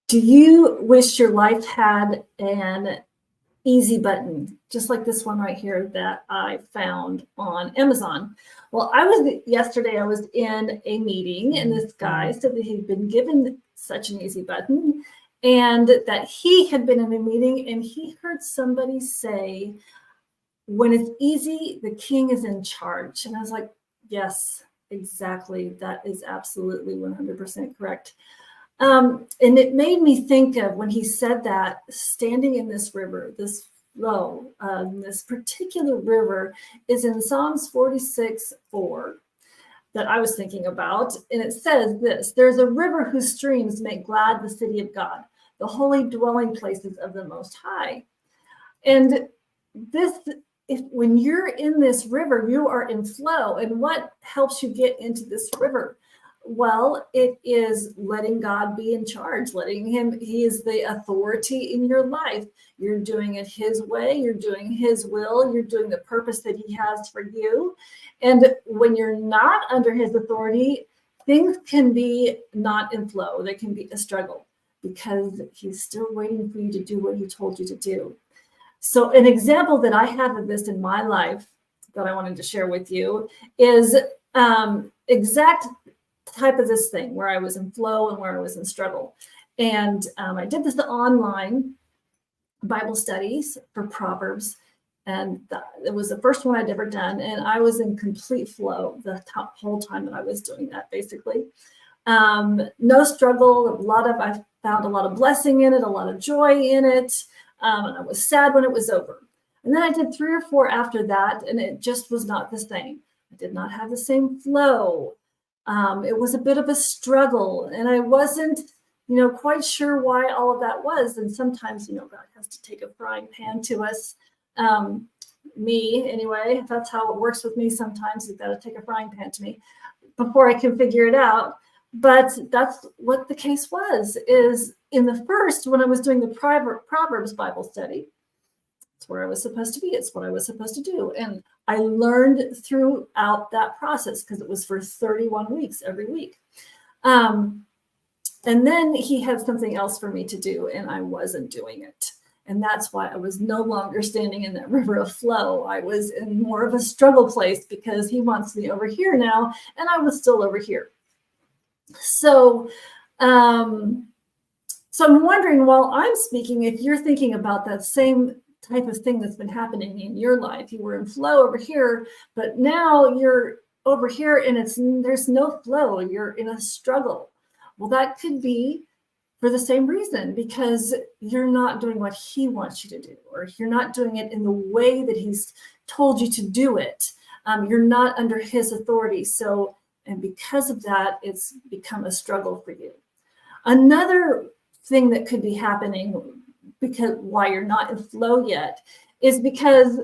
Do you wish your life had an easy button, just like this one right here that I found on Amazon? Well, yesterday I was in a meeting, and this guy said that he'd been given such an easy button, and that he had been in a meeting and he heard somebody say, when it's easy, the king is in charge. And I was like, yes, exactly. That is absolutely 100% correct. And it made me think of when he said that, standing in this river, this flow, this particular river is in Psalms 46:4 that I was thinking about. And it says this: there's a river whose streams make glad the city of God, the holy dwelling places of the Most High. And when you're in this river, you are in flow. And what helps you get into this river? Well, it is letting God be in charge, he is the authority in your life. You're doing it his way, you're doing his will, you're doing the purpose that he has for you. And when you're not under his authority, things can be not in flow. They can be a struggle because he's still waiting for you to do what he told you to do. So an example that I have of this in my life that I wanted to share with you is exact type of this thing where I was in flow and where I was in struggle. And I did this online Bible studies for Proverbs. And it was the first one I'd ever done. And I was in complete flow the whole time that I was doing that, basically. No struggle, I found a lot of blessing in it, a lot of joy in it. And I was sad when it was over. And then I did 3 or 4 after that, and it just was not the same. I did not have the same flow. It was a bit of a struggle, and I wasn't, quite sure why all of that was. And sometimes, God has to take a frying pan to us. Me, anyway, that's how it works with me. Sometimes you've got to take a frying pan to me before I can figure it out. But that's what the case was, is in the first, when I was doing the Proverbs Bible study, it's where I was supposed to be. It's what I was supposed to do. And I learned throughout that process because it was for 31 weeks every week. And then he had something else for me to do, and I wasn't doing it. And that's why I was no longer standing in that river of flow. I was in more of a struggle place because he wants me over here now, and I was still over here. So I'm wondering, while I'm speaking, if you're thinking about that same type of thing that's been happening in your life. You were in flow over here, but now you're over here and there's no flow. You're in a struggle. Well, that could be for the same reason, because you're not doing what he wants you to do, or you're not doing it in the way that he's told you to do it. You're not under his authority. And because of that, it's become a struggle for you. Another thing that could be happening because why you're not in flow yet is because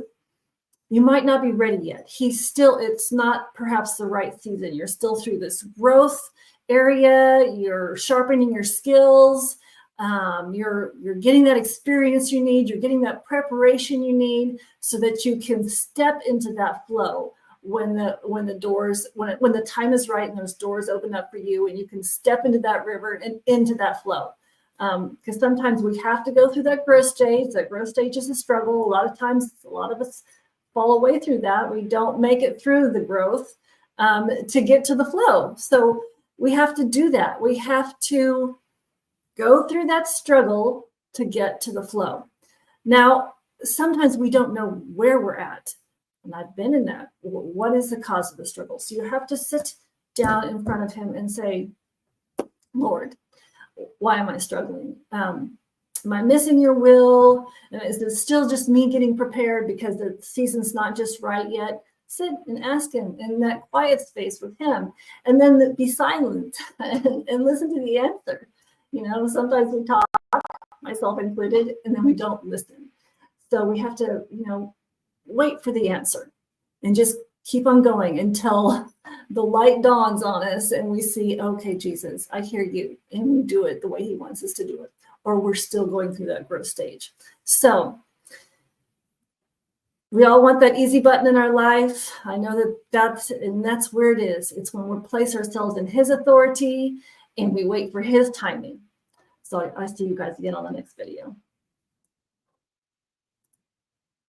you might not be ready yet. It's not perhaps the right season. You're still through this growth area. You're sharpening your skills. You're getting that experience you need. You're getting that preparation you need so that you can step into that flow when the time is right and those doors open up for you and you can step into that river and into that flow. Because sometimes we have to go through that growth stage. That growth stage is a struggle. A lot of times, a lot of us fall away through that. We don't make it through the growth to get to the flow. So we have to do that. We have to go through that struggle to get to the flow. Now, sometimes we don't know where we're at. And I've been in that. What is the cause of the struggle? So you have to sit down in front of him and say, Lord, why am I struggling? Am I missing your will? Is it still just me getting prepared because the season's not just right yet? Sit and ask him in that quiet space with him, and then be silent and listen to the answer. Sometimes we talk, myself included, and then we don't listen. So we have to, wait for the answer and just keep on going until the light dawns on us and we see, okay, Jesus, I hear you, and we do it the way he wants us to do it, or we're still going through that growth stage. So we all want that easy button in our life. I know that's where it is. It's when we place ourselves in his authority and we wait for his timing. So I see you guys again on the next video.